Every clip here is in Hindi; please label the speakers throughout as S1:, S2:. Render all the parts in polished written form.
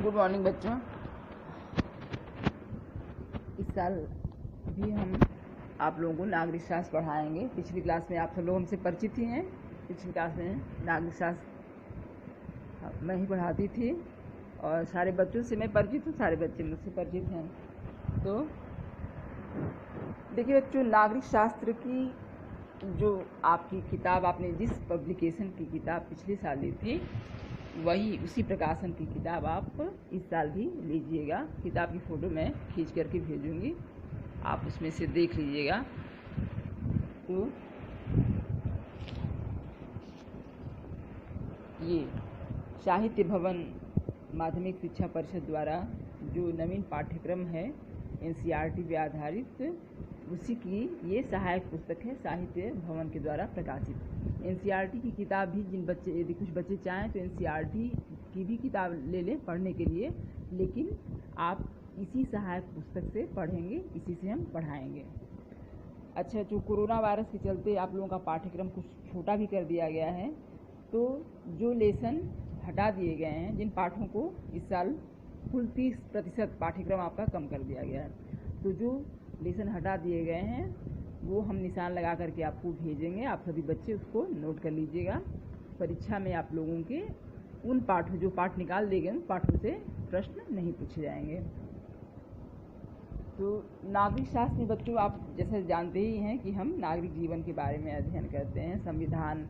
S1: गुड मॉर्निंग बच्चों। इस साल भी हम आप लोगों को नागरिक शास्त्र पढ़ाएंगे। पिछली क्लास में आप सब लोग हमसे परिचित ही हैं। पिछली क्लास में नागरिक शास्त्र मैं ही पढ़ाती थी और सारे बच्चों से मैं परिचित हूँ, सारे बच्चे मुझसे परिचित हैं। तो देखिए बच्चों, नागरिक शास्त्र की जो आपकी किताब, आपने जिस पब्लिकेशन की किताब पिछले साल ली थी वही उसी प्रकाशन की किताब आप इस साल भी लीजिएगा। किताब की फ़ोटो मैं खींच करके भेजूँगी, आप उसमें से देख लीजिएगा। तो ये साहित्य भवन माध्यमिक शिक्षा परिषद द्वारा जो नवीन पाठ्यक्रम है NCERT पे आधारित, उसी की ये सहायक पुस्तक है, साहित्य भवन के द्वारा प्रकाशित। NCERT की किताब भी जिन बच्चे, यदि कुछ बच्चे चाहें तो NCERT की भी किताब ले लें पढ़ने के लिए, लेकिन आप इसी सहायक पुस्तक से पढ़ेंगे, इसी से हम पढ़ाएंगे। अच्छा, जो कोरोना वायरस के चलते आप लोगों का पाठ्यक्रम कुछ छोटा भी कर दिया गया है, तो जो लेसन हटा दिए गए हैं, जिन पाठों को इस साल कुल 30% पाठ्यक्रम आपका कम कर दिया गया है, तो जो लेसन हटा दिए गए हैं वो हम निशान लगा करके आपको भेजेंगे। आप सभी बच्चे उसको नोट कर लीजिएगा। परीक्षा में आप लोगों के उन पाठों, जो पाठ निकाल दिए गए उन पाठों से प्रश्न नहीं पूछे जाएंगे। तो नागरिक शास्त्र में बच्चों, आप जैसे जानते ही हैं कि हम नागरिक जीवन के बारे में अध्ययन करते हैं। संविधान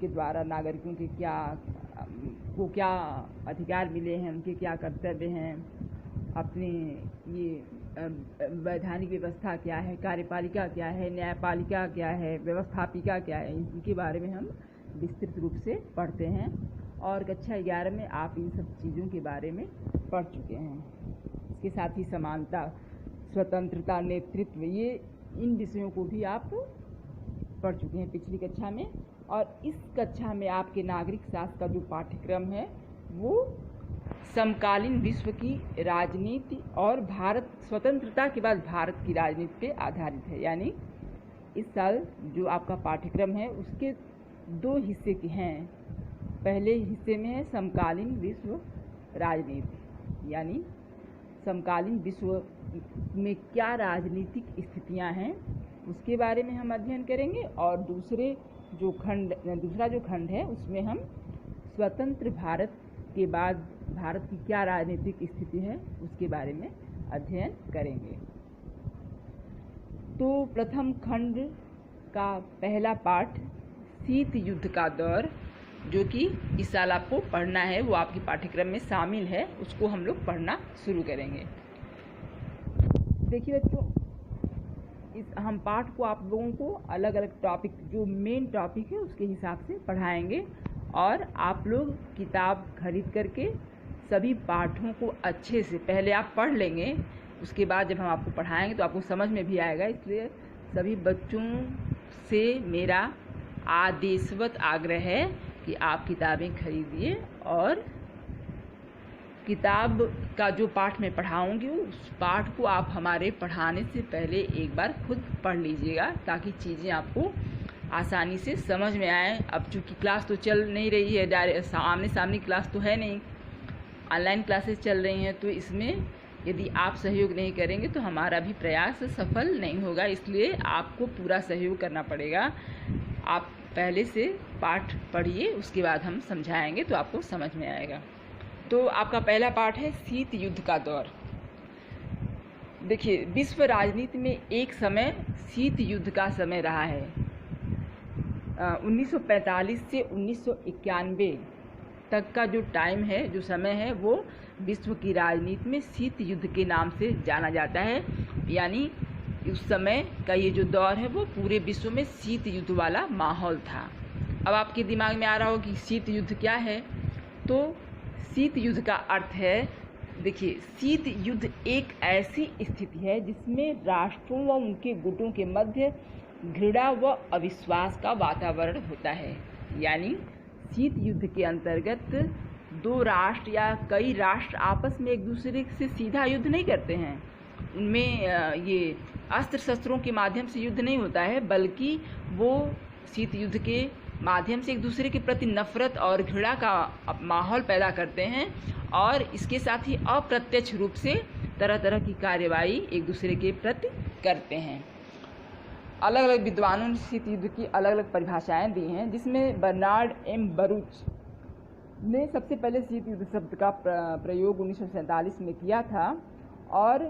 S1: के द्वारा नागरिकों के क्या अधिकार मिले हैं, उनके क्या कर्तव्य हैं, अपने ये वैधानिक व्यवस्था क्या है, कार्यपालिका क्या है, न्यायपालिका क्या है, व्यवस्थापिका क्या है, इनके बारे में हम विस्तृत रूप से पढ़ते हैं। और कक्षा 11 में आप इन सब चीज़ों के बारे में पढ़ चुके हैं। इसके साथ ही समानता, स्वतंत्रता, नेतृत्व, ये इन विषयों को भी आप पढ़ चुके हैं पिछली कक्षा में। और इस कक्षा में आपके नागरिक शास्त्र का जो पाठ्यक्रम है वो समकालीन विश्व की राजनीति और भारत, स्वतंत्रता के बाद भारत की राजनीति पे आधारित है। यानी इस साल जो आपका पाठ्यक्रम है उसके 2 हिस्से के हैं। पहले हिस्से में है समकालीन विश्व राजनीति, यानी समकालीन विश्व में क्या राजनीतिक स्थितियां हैं उसके बारे में हम अध्ययन करेंगे। और दूसरा जो खंड है उसमें हम स्वतंत्र भारत के बाद भारत की क्या राजनीतिक स्थिति है उसके बारे में अध्ययन करेंगे। तो प्रथम खंड का पहला पाठ शीत युद्ध का दौर, जो कि इस साल आपको पढ़ना है, वो आपके पाठ्यक्रम में शामिल है, उसको हम लोग पढ़ना शुरू करेंगे। देखिए बच्चों, हम पाठ को आप लोगों को अलग अलग टॉपिक, जो मेन टॉपिक है उसके हिसाब से पढ़ाएंगे। और आप लोग किताब खरीद करके सभी पाठों को अच्छे से पहले आप पढ़ लेंगे, उसके बाद जब हम आपको पढ़ाएंगे तो आपको समझ में भी आएगा। इसलिए सभी बच्चों से मेरा आदेशवत आग्रह है कि आप किताबें खरीदिए और किताब का जो पाठ मैं पढ़ाऊंगी उस पाठ को आप हमारे पढ़ाने से पहले एक बार खुद पढ़ लीजिएगा, ताकि चीज़ें आपको आसानी से समझ में आए। अब चूँकि क्लास तो चल नहीं रही है, डायरेक्ट आमने सामने क्लास तो है नहीं, ऑनलाइन क्लासेस चल रही हैं, तो इसमें यदि आप सहयोग नहीं करेंगे तो हमारा भी प्रयास सफल नहीं होगा। इसलिए आपको पूरा सहयोग करना पड़ेगा। आप पहले से पाठ पढ़िए, उसके बाद हम समझाएंगे तो आपको समझ में आएगा। तो आपका पहला पाठ है शीत युद्ध का दौर। देखिए, विश्व राजनीति में एक समय शीत युद्ध का समय रहा है। 1945 से 1991 तक का जो टाइम है, जो समय है, वो विश्व की राजनीति में शीत युद्ध के नाम से जाना जाता है। यानी उस समय का ये जो दौर है वो पूरे विश्व में शीत युद्ध वाला माहौल था। अब आपके दिमाग में आ रहा हो कि शीत युद्ध क्या है। तो शीत युद्ध का अर्थ है, देखिए, शीत युद्ध एक ऐसी स्थिति है जिसमें राष्ट्रों व उनके गुटों के मध्य घृणा व अविश्वास का वातावरण होता है। यानी शीत युद्ध के अंतर्गत 2 राष्ट्र या कई राष्ट्र आपस में एक दूसरे से सीधा युद्ध नहीं करते हैं। उनमें ये अस्त्र शस्त्रों के माध्यम से युद्ध नहीं होता है, बल्कि वो शीत युद्ध के माध्यम से एक दूसरे के प्रति नफरत और घृणा का माहौल पैदा करते हैं और इसके साथ ही अप्रत्यक्ष रूप से तरह तरह की कार्यवाही एक दूसरे के प्रति करते हैं। अलग अलग विद्वानों ने शीत युद्ध की अलग अलग परिभाषाएं दी हैं, जिसमें बर्नार्ड एम बरूच ने सबसे पहले शीत युद्ध शब्द का प्रयोग 1947 में किया था। और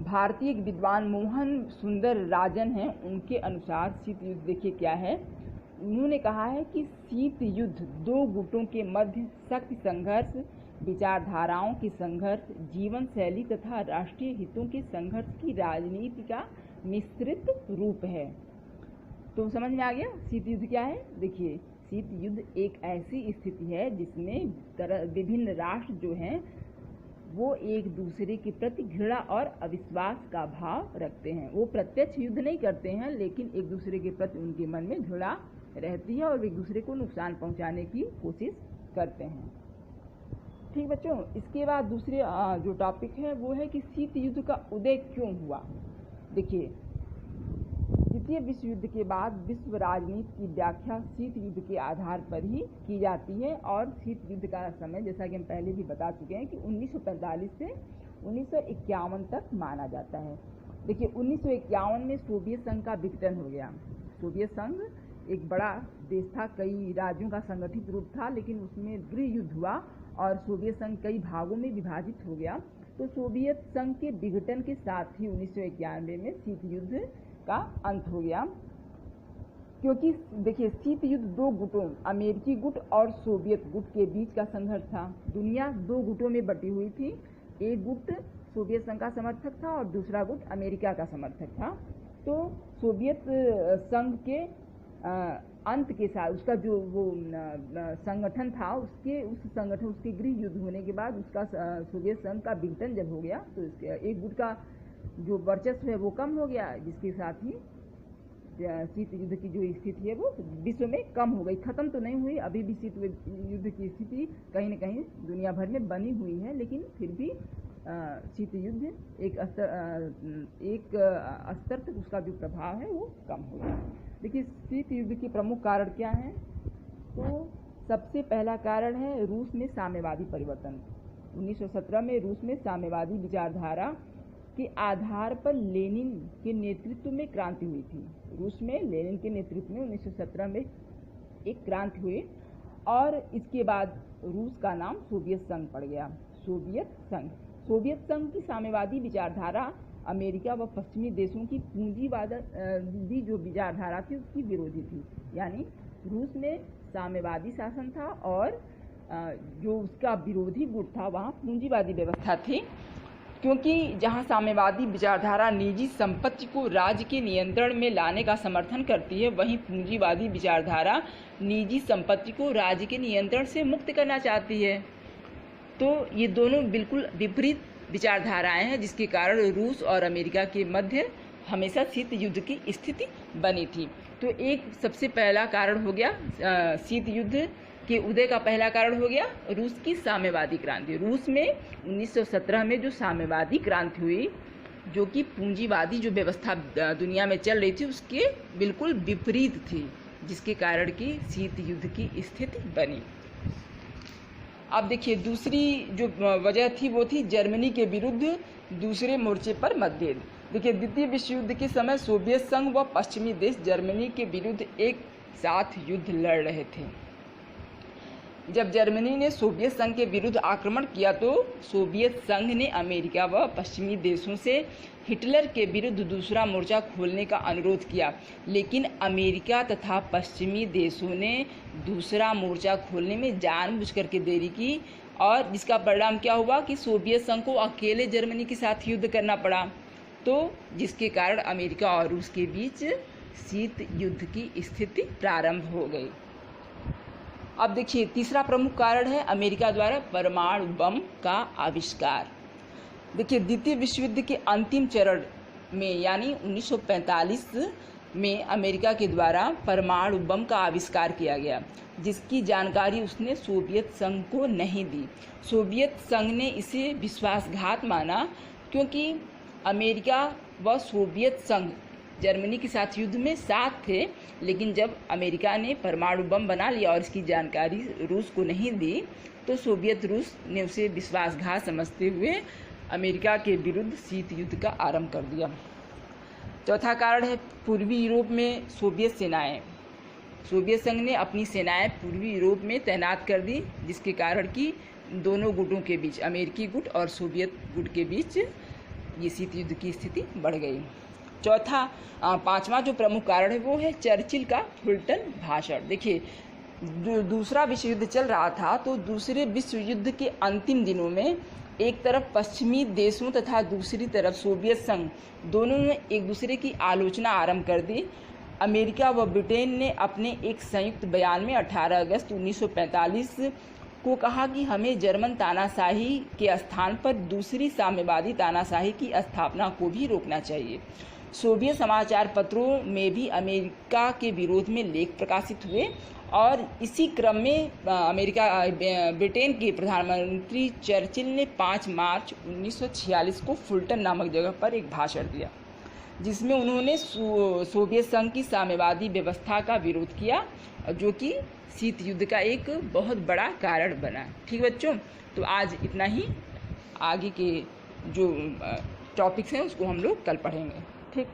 S1: भारतीय विद्वान मोहन सुंदर राजन हैं, उनके अनुसार शीत युद्ध देखिए क्या है। उन्होंने कहा है कि शीत युद्ध दो गुटों के मध्य शक्ति संघर्ष, विचारधाराओं की संघर्ष, जीवन शैली तथा राष्ट्रीय हितों के संघर्ष की राजनीति का मिश्रित रूप है। तो समझ में आ गया शीत युद्ध क्या है। देखिए, शीत युद्ध एक ऐसी स्थिति है जिसमें विभिन्न राष्ट्र जो हैं वो एक दूसरे के प्रति घृणा और अविश्वास का भाव रखते हैं। वो प्रत्यक्ष युद्ध नहीं करते हैं, लेकिन एक दूसरे के प्रति उनके मन में घृणा रहती है और एक दूसरे को नुकसान पहुंचाने की कोशिश करते हैं। ठीक बच्चों, इसके बाद दूसरे जो टॉपिक है वो है कि शीत युद्ध का उदय क्यों हुआ। देखिए, द्वितीय विश्व युद्ध के बाद विश्व राजनीति की व्याख्या शीत युद्ध के आधार पर ही की जाती है। और शीत युद्ध का समय, जैसा कि हम पहले भी बता चुके हैं, कि 1945 से 1951 तक माना जाता है। देखिए, 1951 में सोवियत संघ का विघटन हो गया। सोवियत संघ एक बड़ा देश था, कई राज्यों का संगठित रूप था, लेकिन उसमें गृह युद्ध हुआ और सोवियत संघ कई भागों में विभाजित हो गया। तो सोवियत संघ के विघटन के साथ ही 1991 में शीत युद्ध का अंत हो गया। क्योंकि देखिए, शीत युद्ध दो गुटों, अमेरिकी गुट और सोवियत गुट के बीच का संघर्ष था। दुनिया दो गुटों में बटी हुई थी। एक गुट सोवियत संघ का समर्थक था और दूसरा गुट अमेरिका का समर्थक था। तो सोवियत संघ के अंत के साथ उसका जो वो संगठन था, उसके गृह युद्ध होने के बाद उसका सोवियत संघ का विघटन जब हो गया तो इसके एक गुट का जो वर्चस्व है वो कम हो गया, जिसके साथ ही शीत युद्ध की जो स्थिति है वो विश्व में कम हो गई। खत्म तो नहीं हुई, अभी भी शीत युद्ध की स्थिति कहीं न कहीं दुनिया भर में बनी हुई है, लेकिन फिर भी शीत युद्ध एक स्तर तक उसका जो प्रभाव है वो कम हो गया। देखिए, शीत युद्ध के प्रमुख कारण क्या हैं। तो सबसे पहला कारण है रूस में साम्यवादी परिवर्तन। 1917 में रूस में साम्यवादी विचारधारा के आधार पर लेनिन के नेतृत्व में क्रांति हुई थी। रूस में लेनिन के नेतृत्व में 1917 में एक क्रांति हुई और इसके बाद रूस का नाम सोवियत संघ पड़ गया। सोवियत संघ की साम्यवादी विचारधारा अमेरिका व पश्चिमी देशों की पूंजीवादी जो विचारधारा थी उसकी विरोधी थी। यानी रूस में साम्यवादी शासन था और जो उसका विरोधी गुट था वहाँ पूंजीवादी व्यवस्था थी। क्योंकि जहाँ साम्यवादी विचारधारा निजी संपत्ति को राज्य के नियंत्रण में लाने का समर्थन करती है, वहीं पूंजीवादी विचारधारा निजी संपत्ति को राज्य के नियंत्रण से मुक्त करना चाहती है। तो ये दोनों बिल्कुल विपरीत विचारधाराएं हैं, जिसके कारण रूस और अमेरिका के मध्य हमेशा शीत युद्ध की स्थिति बनी थी। तो एक सबसे पहला कारण हो गया शीत युद्ध के उदय का पहला कारण हो गया रूस की साम्यवादी क्रांति। रूस में 1917 में जो साम्यवादी क्रांति हुई, जो कि पूंजीवादी जो व्यवस्था दुनिया में चल रही थी उसके बिल्कुल विपरीत थी, जिसके कारण की शीत युद्ध की स्थिति बनी। अब देखिए, दूसरी जो वजह थी वो थी जर्मनी के विरुद्ध दूसरे मोर्चे पर मतभेद। देखिए, द्वितीय विश्व युद्ध के समय सोवियत संघ व पश्चिमी देश जर्मनी के विरुद्ध एक साथ युद्ध लड़ रहे थे। जब जर्मनी ने सोवियत संघ के विरुद्ध आक्रमण किया तो सोवियत संघ ने अमेरिका व पश्चिमी देशों से हिटलर के विरुद्ध दूसरा मोर्चा खोलने का अनुरोध किया, लेकिन अमेरिका तथा पश्चिमी देशों ने दूसरा मोर्चा खोलने में जानबूझकर के देरी की और जिसका परिणाम क्या हुआ कि सोवियत संघ को अकेले जर्मनी के साथ युद्ध करना पड़ा। तो जिसके कारण अमेरिका और रूस के बीच शीत युद्ध की स्थिति प्रारंभ हो गई। अब देखिए, तीसरा प्रमुख कारण है अमेरिका द्वारा परमाणु बम का आविष्कार। देखिए, द्वितीय विश्व युद्ध के अंतिम चरण में यानी 1945 में अमेरिका के द्वारा परमाणु बम का आविष्कार किया गया, जिसकी जानकारी उसने सोवियत संघ को नहीं दी। सोवियत संघ ने इसे विश्वासघात माना, क्योंकि अमेरिका व सोवियत संघ जर्मनी के साथ युद्ध में साथ थे, लेकिन जब अमेरिका ने परमाणु बम बना लिया और इसकी जानकारी रूस को नहीं दी तो सोवियत रूस ने उसे विश्वासघात समझते हुए अमेरिका के विरुद्ध शीत युद्ध का आरंभ कर दिया। चौथा कारण है पूर्वी यूरोप में सोवियत सेनाएं। सोवियत संघ ने अपनी सेनाएं पूर्वी यूरोप में तैनात कर दी, जिसके कारण कि दोनों गुटों के बीच, अमेरिकी गुट और सोवियत गुट के बीच ये शीत युद्ध की स्थिति बढ़ गई। पांचवा जो प्रमुख कारण है वो है चर्चिल का फुलटन भाषण। देखिए, दूसरा विश्व युद्ध चल रहा था, तो दूसरे विश्व युद्ध के अंतिम दिनों में एक तरफ पश्चिमी देशों तथा दूसरी तरफ सोवियत संघ, दोनों ने एक दूसरे की आलोचना आरंभ कर दी। अमेरिका व ब्रिटेन ने अपने एक संयुक्त बयान में 18 अगस्त 1945 को कहा कि हमें जर्मन तानाशाही के स्थान पर दूसरी साम्यवादी तानाशाही की स्थापना को भी रोकना चाहिए। सोवियत समाचार पत्रों में भी अमेरिका के विरोध में लेख प्रकाशित हुए और इसी क्रम में ब्रिटेन के प्रधानमंत्री चर्चिल ने 5 मार्च 1946 को फुलटन नामक जगह पर एक भाषण दिया, जिसमें उन्होंने सोवियत संघ की साम्यवादी व्यवस्था का विरोध किया, जो कि शीत युद्ध का एक बहुत बड़ा कारण बना। ठीक बच्चों, तो आज इतना ही। आगे के जो टॉपिक्स हैं उसको हम लोग कल पढ़ेंगे। ठीक।